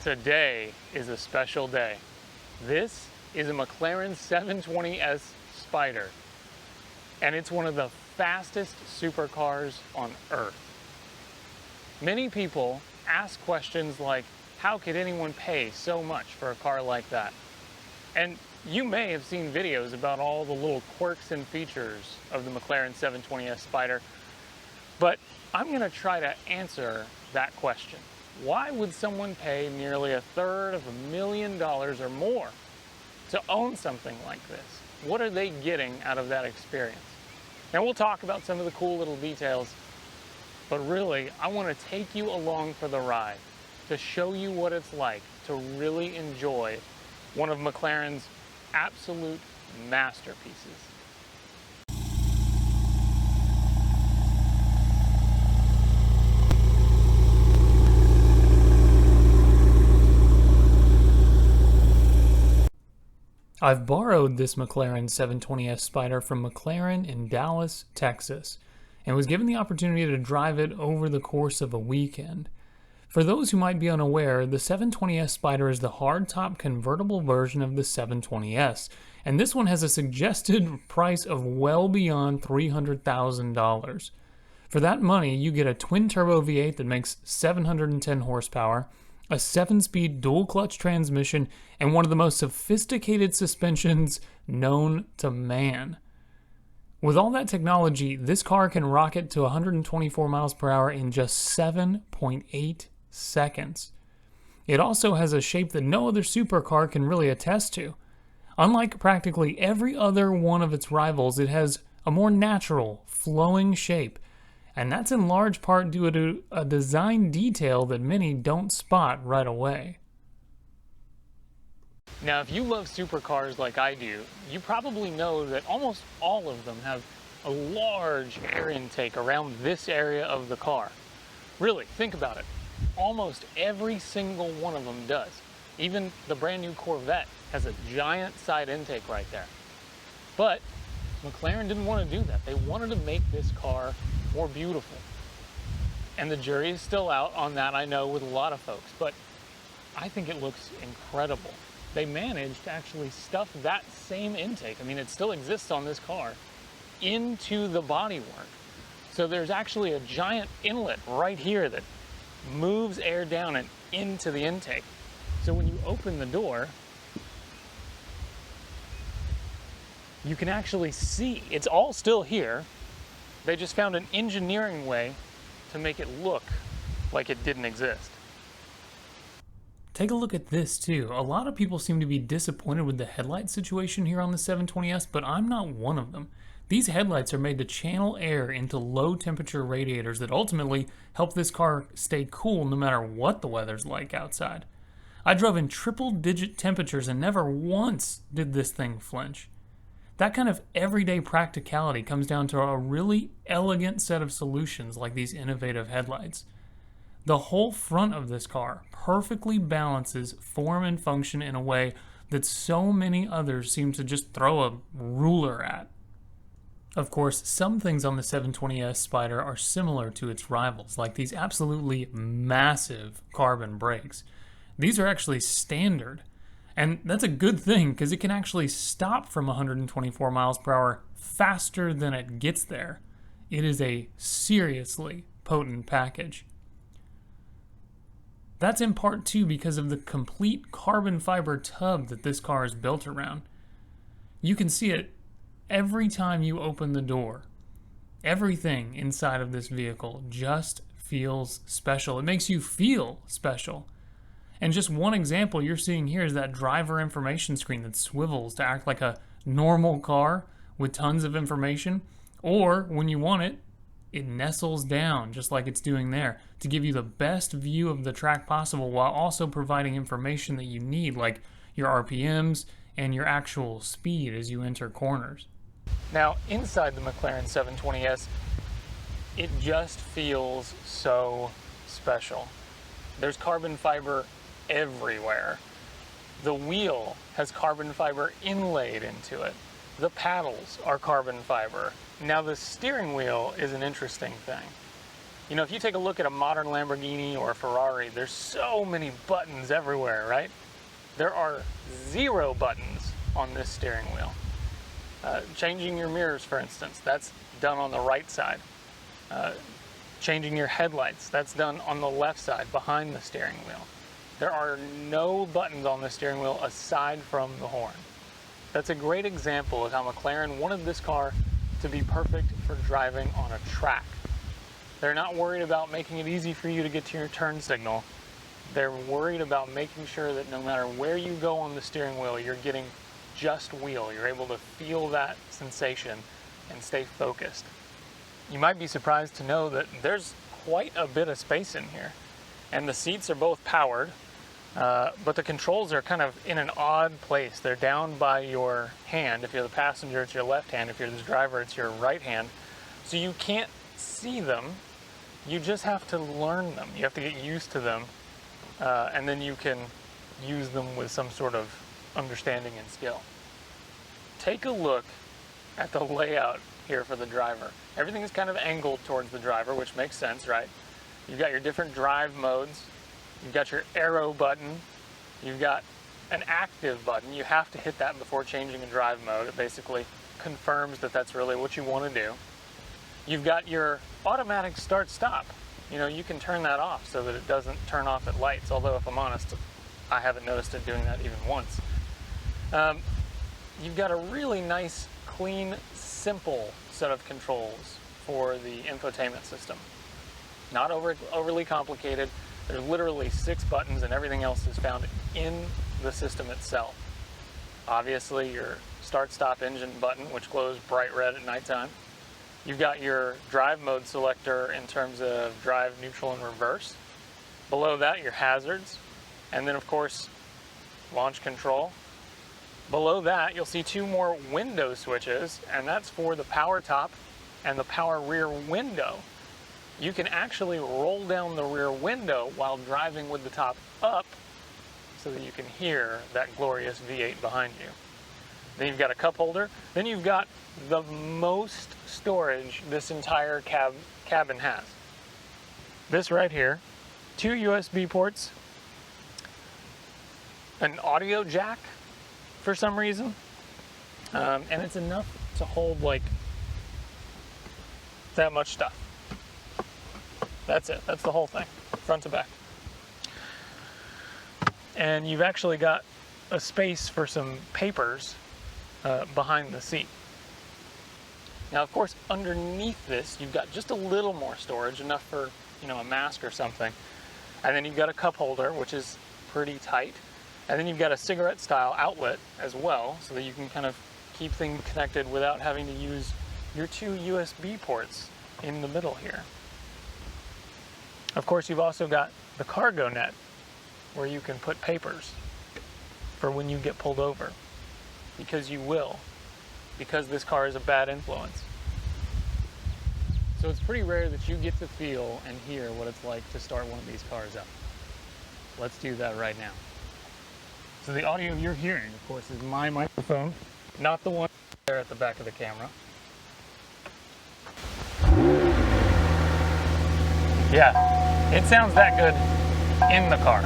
Today is a special day. This is a McLaren 720S Spider, and it's one of the fastest supercars on Earth. Many people ask questions like, how could anyone pay so much for a car like that? And you may have seen videos about all the little quirks and features of the McLaren 720S Spider, but I'm going to try to answer that question. Why would someone pay nearly $250,000 or more to own something like this? What are they getting out of that experience? Now we'll talk about some of the cool little details, but really I want to take you along for the ride to show you what it's like to really enjoy one of McLaren's absolute masterpieces. I've borrowed this McLaren 720S Spider from McLaren in Dallas, Texas, and was given the opportunity to drive it over the course of a weekend. For those who might be unaware, the 720S Spider is the hardtop convertible version of the 720S, and this one has a suggested price of well beyond $300,000. For that money, you get a twin-turbo V8 that makes 710 horsepower, a 7-speed dual-clutch transmission, and one of the most sophisticated suspensions known to man. With all that technology, this car can rocket to 124 miles per hour in just 7.8 seconds. It also has a shape that no other supercar can really attest to. Unlike practically every other one of its rivals, it has a more natural, flowing shape, and that's in large part due to a design detail that many don't spot right away. Now, if you love supercars like I do, you probably know that almost all of them have a large air intake around this area of the car. Really, think about it. Almost every single one of them does. Even the brand new Corvette has a giant side intake right there. But McLaren didn't want to do that. They wanted to make this car more beautiful. And the jury is still out on that, I know, with a lot of folks, but I think it looks incredible. They managed to actually stuff that same intake, I mean, it still exists on this car, into the bodywork. So there's actually a giant inlet right here that moves air down and into the intake. So when you open the door, you can actually see it's all still here. They just found an engineering way to make it look like it didn't exist. Take a look at this too. A lot of people seem to be disappointed with the headlight situation here on the 720S, but I'm not one of them. These headlights are made to channel air into low temperature radiators that ultimately help this car stay cool no matter what the weather's like outside. I drove in triple-digit temperatures and never once did this thing flinch. That kind of everyday practicality comes down to a really elegant set of solutions like these innovative headlights. The whole front of this car perfectly balances form and function in a way that so many others seem to just throw a ruler at. Of course, some things on the 720S Spider are similar to its rivals, like these absolutely massive carbon brakes. These are actually standard. And that's a good thing because it can actually stop from 124 miles per hour faster than it gets there. It is a seriously potent package. That's in part too because of the complete carbon fiber tub that this car is built around. You can see it every time you open the door. Everything inside of this vehicle just feels special. It makes you feel special. And just one example you're seeing here is that driver information screen that swivels to act like a normal car with tons of information. Or when you want it, it nestles down just like it's doing there to give you the best view of the track possible while also providing information that you need, like your RPMs and your actual speed as you enter corners. Now, inside the McLaren 720S, it just feels so special. There's carbon fiber everywhere. The wheel has carbon fiber inlaid into it. The paddles are carbon fiber. Now the steering wheel is an interesting thing. You know, if you take a look at a modern Lamborghini or a Ferrari, there's so many buttons everywhere, right? There are 0 buttons on this steering wheel. Changing your mirrors, for instance, that's done on the right side. Changing your headlights, that's done on the left side, behind the steering wheel. There are no buttons on the steering wheel aside from the horn. That's a great example of how McLaren wanted this car to be perfect for driving on a track. They're not worried about making it easy for you to get to your turn signal. They're worried about making sure that no matter where you go on the steering wheel, you're getting just wheel. You're able to feel that sensation and stay focused. You might be surprised to know that there's quite a bit of space in here. And the seats are both powered, but the controls are kind of in an odd place. They're down by your hand. If you're the passenger, it's your left hand. If you're the driver, it's your right hand. So you can't see them. You just have to learn them. You have to get used to them, and then you can use them with some sort of understanding and skill. Take a look at the layout here for the driver. Everything is kind of angled towards the driver, which makes sense, right? You've got your different drive modes. You've got your arrow button. You've got an active button. You have to hit that before changing a drive mode. It basically confirms that that's really what you want to do. You've got your automatic start-stop. You know, you can turn that off so that it doesn't turn off at lights, although if I'm honest, I haven't noticed it doing that even once. You've got a really nice, clean, simple set of controls for the infotainment system. Not overly complicated. There's literally 6 buttons and everything else is found in the system itself. Obviously, your start-stop engine button, which glows bright red at nighttime. You've got your drive mode selector in terms of drive, neutral, and reverse. Below that, your hazards. And then, of course, launch control. Below that, you'll see 2 more window switches, and that's for the power top and the power rear window. You can actually roll down the rear window while driving with the top up so that you can hear that glorious V8 behind you. Then you've got a cup holder. Then you've got the most storage this entire cabin has. This right here, 2 USB ports, an audio jack for some reason, and it's enough to hold like that much stuff. That's it. That's the whole thing, front to back. And you've actually got a space for some papers behind the seat. Now, of course, underneath this, you've got just a little more storage, enough for, you know, a mask or something. And then you've got a cup holder, which is pretty tight. And then you've got a cigarette-style outlet as well, so that you can kind of keep things connected without having to use your 2 USB ports in the middle here. Of course, you've also got the cargo net, where you can put papers for when you get pulled over. Because you will. Because this car is a bad influence. So it's pretty rare that you get to feel and hear what it's like to start one of these cars up. Let's do that right now. So the audio you're hearing, of course, is my microphone, not the one there at the back of the camera. Yeah, it sounds that good in the car.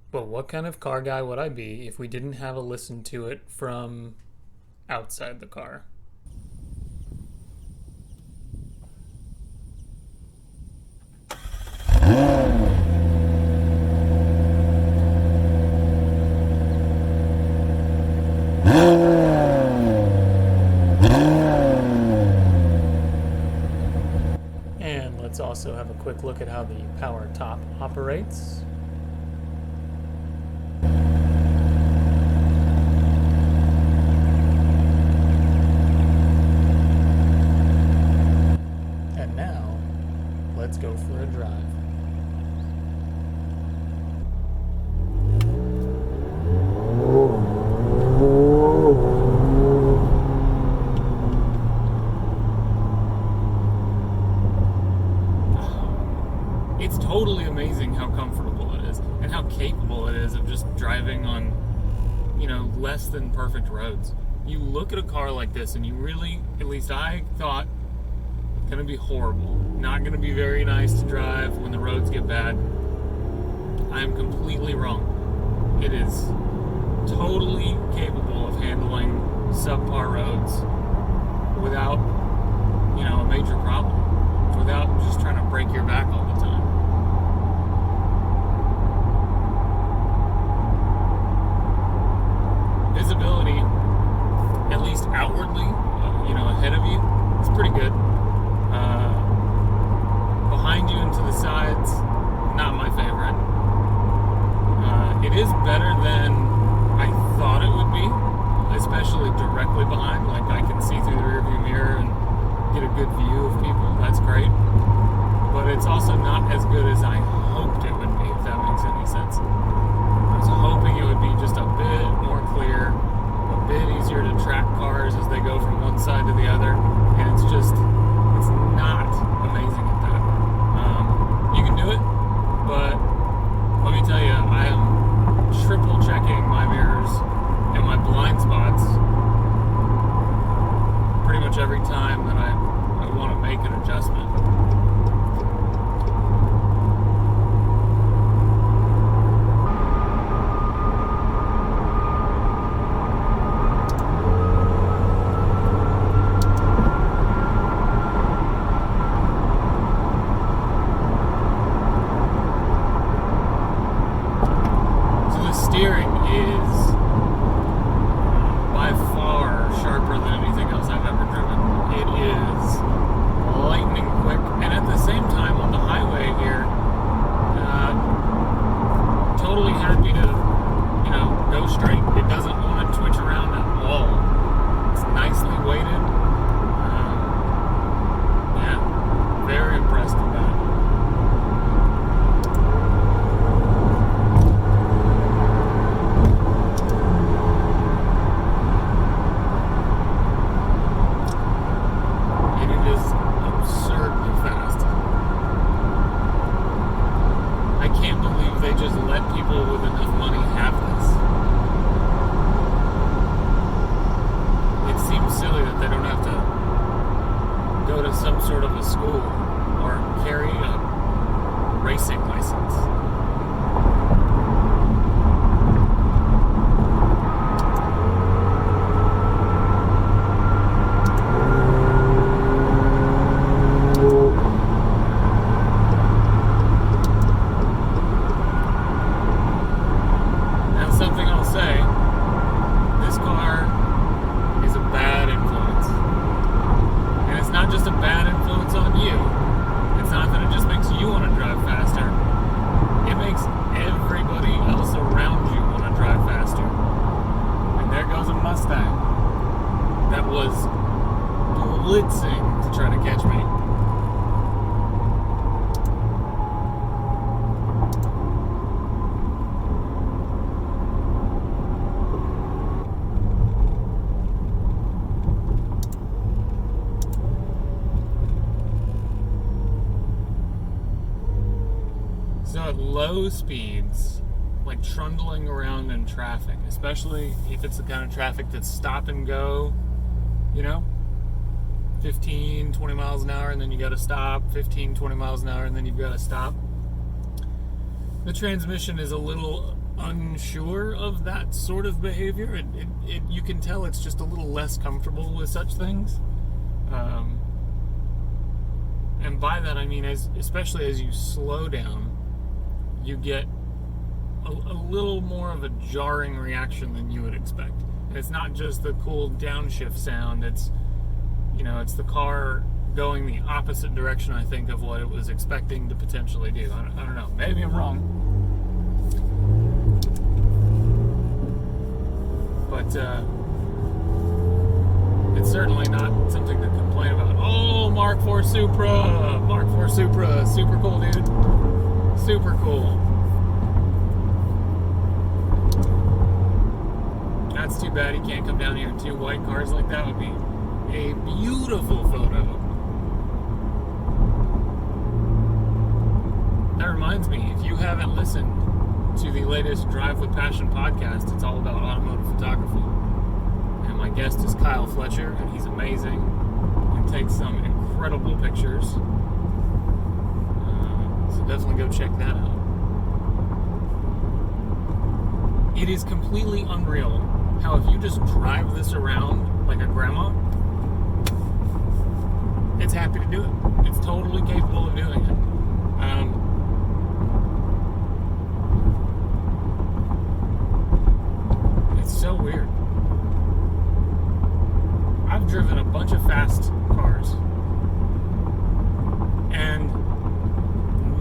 But what kind of car guy would I be if we didn't have a listen to it from outside the car? And let's also have a quick look at how the power top operates. And now, let's go for a drive. It's totally amazing how comfortable perfect roads. You look at a car like this and you really, at least I thought, it's going to be horrible. Not going to be very nice to drive when the roads get bad. I am completely wrong. It is totally capable of handling subpar roads without, a major problem. Without just trying to break your back all the time. Visibility, at least outwardly, ahead of you, is pretty good. Behind you and to the sides, not my favorite. It is better than I thought it would be, especially directly behind. Like, I can see through the rearview mirror and get a good view of people. That's great. But it's also not as good as I hoped it would be, if that makes any sense. I was hoping it would be just a bit more clear, a bit easier to track cars as they go from one side to the other, and it's not amazing at that. You can do it, but let me tell you, I am triple checking my mirrors and my blind spots pretty much every time that I want to make an adjustment. Steering is by far sharper than anything else I've ever driven. It is lightning quick, and at the same time on the highway here, totally happy to, go straight. It doesn't want to twitch around at all. It's nicely weighted. Very impressed with that. Some sort of a school or carry a racing license. Now, something I'll say, this car is a bad influence. And it's not just a bad influence on you. It's not that it just makes you want to drive faster. It makes everybody else around you want to drive faster. And there goes a Mustang that was blitzing to try to catch me. So at low speeds, like trundling around in traffic, especially if it's the kind of traffic that's stop and go, 15, 20 miles an hour, and then you got to stop, 15, 20 miles an hour, and then you've got to stop. The transmission is a little unsure of that sort of behavior. You can tell it's just a little less comfortable with such things. And by that I mean, especially as you slow down, you get a little more of a jarring reaction than you would expect. And it's not just the cool downshift sound, it's the car going the opposite direction, I think, of what it was expecting to potentially do. I don't know, maybe I'm wrong. But it's certainly not something to complain about. Oh, Mark IV Supra! Mark IV Supra, super cool, dude. Super cool. That's too bad he can't come down here in two white cars like that. Would be a beautiful photo. That reminds me, if you haven't listened to the latest Drive with Passion podcast, it's all about automotive photography. And my guest is Kyle Fletcher, and he's amazing and takes some incredible pictures. So definitely go check that out. It is completely unreal how if you just drive this around like a grandma, it's happy to do it. It's totally capable of doing it. It's so weird. I've driven a bunch of fast cars, and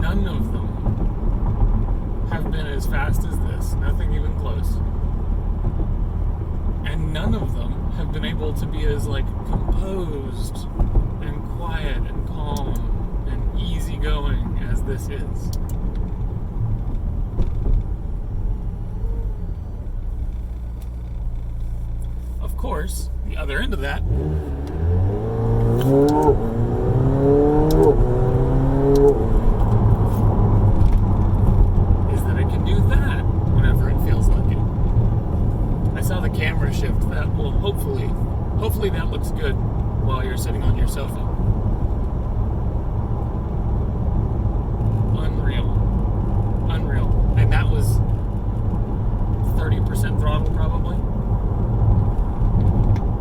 none of them have been as fast as this. Nothing even close. And none of them have been able to be as composed and quiet and calm and easygoing as this is. Of course, the other end of that is that it can do that whenever it feels like it. I saw the camera shift. That will hopefully that looks good while you're sitting on your sofa. Unreal. And that was 30% throttle probably.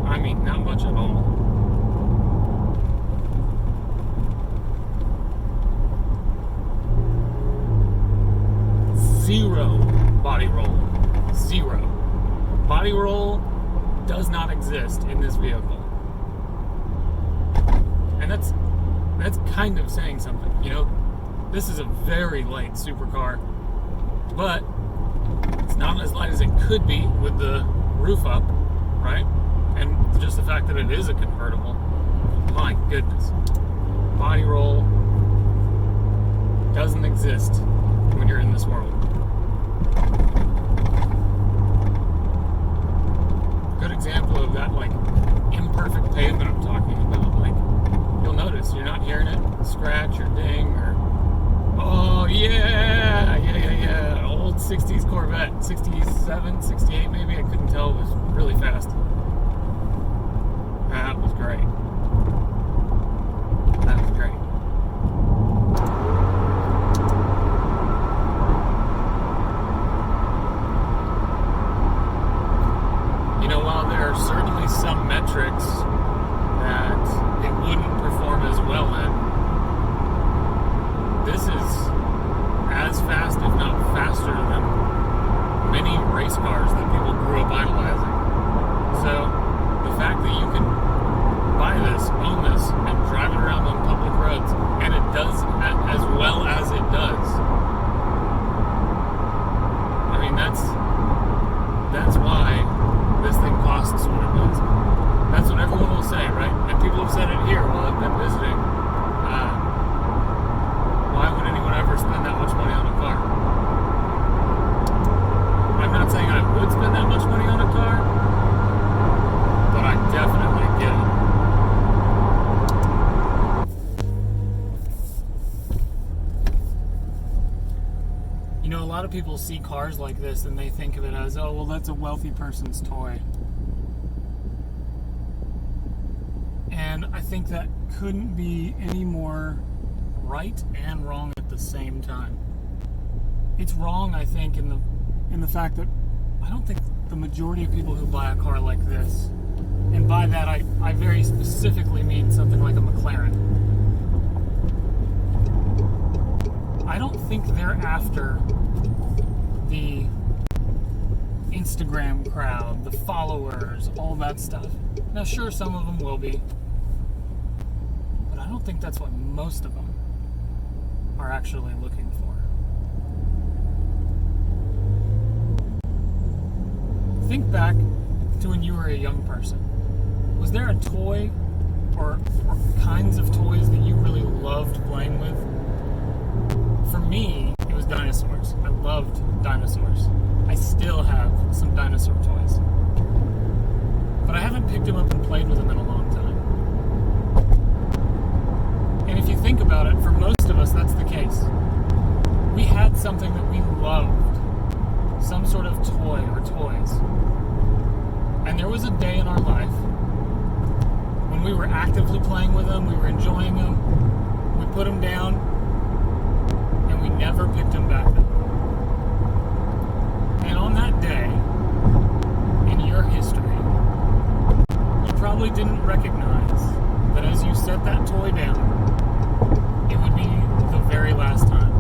I mean, not much at all. Zero body roll. Zero. Body roll does not exist in this vehicle. And that's kind of saying something. This is a very light supercar, but it's not as light as it could be with the roof up, right? And just the fact that it is a convertible, my goodness. Body roll doesn't exist when you're in this world. Good example of that, imperfect pavement I'm talking about. You'll notice you're not hearing it scratch or ding or, oh yeah, old 60s Corvette, 67, 68 maybe, I couldn't tell, it was really fast. That was great. While there are certainly some metrics that it wouldn't perform as well in, this is as fast, if not faster, than many race cars that people grew up idolizing. So the fact that you can buy this, own this, and drive it around on public roads, and it does as well as it does. I mean, that's why this thing costs what it does. That's what everyone will say, right? And people have said it here while I've been visiting. Why would anyone ever spend that much money on a car? I'm not saying I would spend that much money on a car, but I definitely get it. A lot of people see cars like this and they think of it as, oh, well, that's a wealthy person's toy. And I think that couldn't be any more right and wrong at the same time. It's wrong, I think, in the fact that I don't think the majority of people who buy a car like this, and by that I very specifically mean something like a McLaren, I don't think they're after the Instagram crowd, the followers, all that stuff. Now, sure, some of them will be, but I don't think that's what most of them are actually looking for. Think back to when you were a young person. Was there a toy or kinds of toys that you really loved playing with? For me, it was dinosaurs. I loved dinosaurs. I still have some dinosaur toys. But I haven't picked them up and played with them in a long time. And if you think about it, for most of us, that's the case. We had something that we loved, some sort of toy or toys. And there was a day in our life when we were actively playing with them, we were enjoying them, we put them down, and we never picked them back up. And on that day, in your history, you probably didn't recognize that as you set that toy down, it would be the very last time.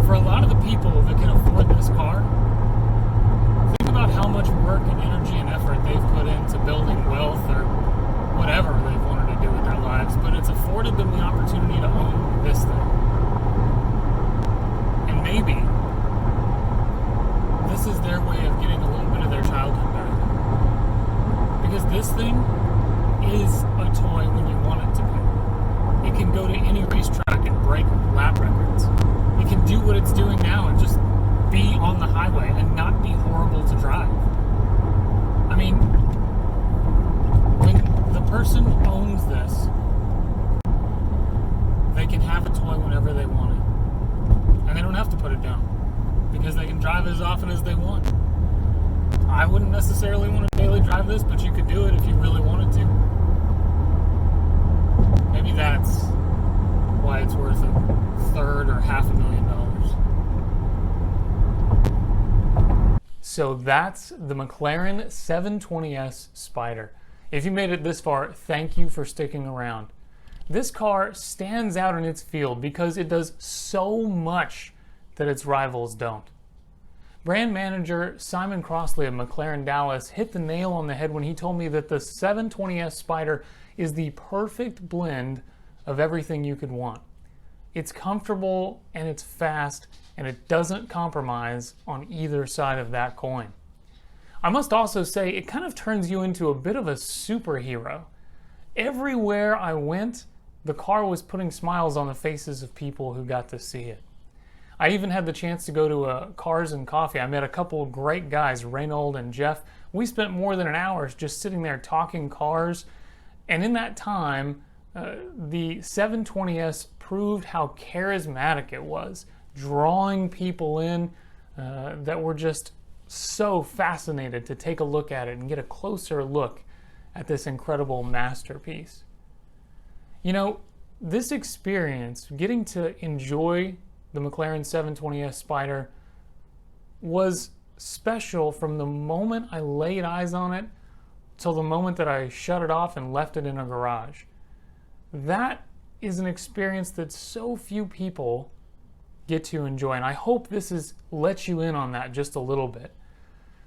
For a lot of the people that can afford this car, think about how much work and energy and effort they've put into building wealth or whatever they've wanted to do with their lives, but it's afforded them the opportunity to own this thing. And maybe this is their way of getting a little bit of their childhood back. Because this thing is a toy when you want it to be. It can go to any racetrack and break lap records. It can do what it's doing now and just be on the highway and not be horrible to drive. I mean, when the person owns this, they can have a toy whenever they want it. And they don't have to put it down because they can drive it as often as they want. I wouldn't necessarily want to daily drive this, but you could do it if you really wanted to. Maybe that's why it's worth a third or $500,000. So that's the McLaren 720S Spider. If you made it this far, thank you for sticking around. This car stands out in its field because it does so much that its rivals don't. Brand manager Simon Crossley of McLaren Dallas hit the nail on the head when he told me that the 720S Spider is the perfect blend of everything you could want. It's comfortable and it's fast and it doesn't compromise on either side of that coin. I must also say it kind of turns you into a bit of a superhero. Everywhere I went, the car was putting smiles on the faces of people who got to see it. I even had the chance to go to a Cars and Coffee. I met a couple of great guys, Reynold and Jeff. We spent more than an hour just sitting there talking cars. And in that time, the 720S proved how charismatic it was, drawing people in that were just so fascinated to take a look at it and get a closer look at this incredible masterpiece. You know, this experience, getting to enjoy the McLaren 720S Spider, was special from the moment I laid eyes on it till the moment that I shut it off and left it in a garage. That is an experience that so few people get to enjoy, and I hope this has let you in on that just a little bit.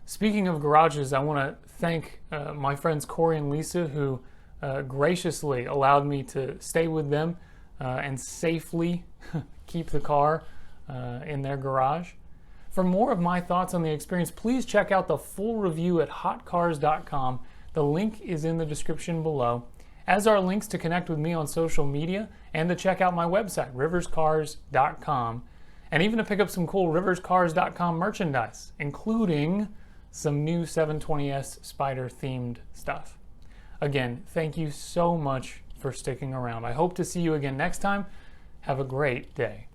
Speaking of garages, I want to thank my friends Corey and Lisa who graciously allowed me to stay with them and safely keep the car in their garage. For more of my thoughts on the experience, please check out the full review at hotcars.com. The link is in the description below, as are links to connect with me on social media and to check out my website, riverscars.com, and even to pick up some cool riverscars.com merchandise, including some new 720S Spider themed stuff. Again, thank you so much for sticking around. I hope to see you again next time. Have a great day.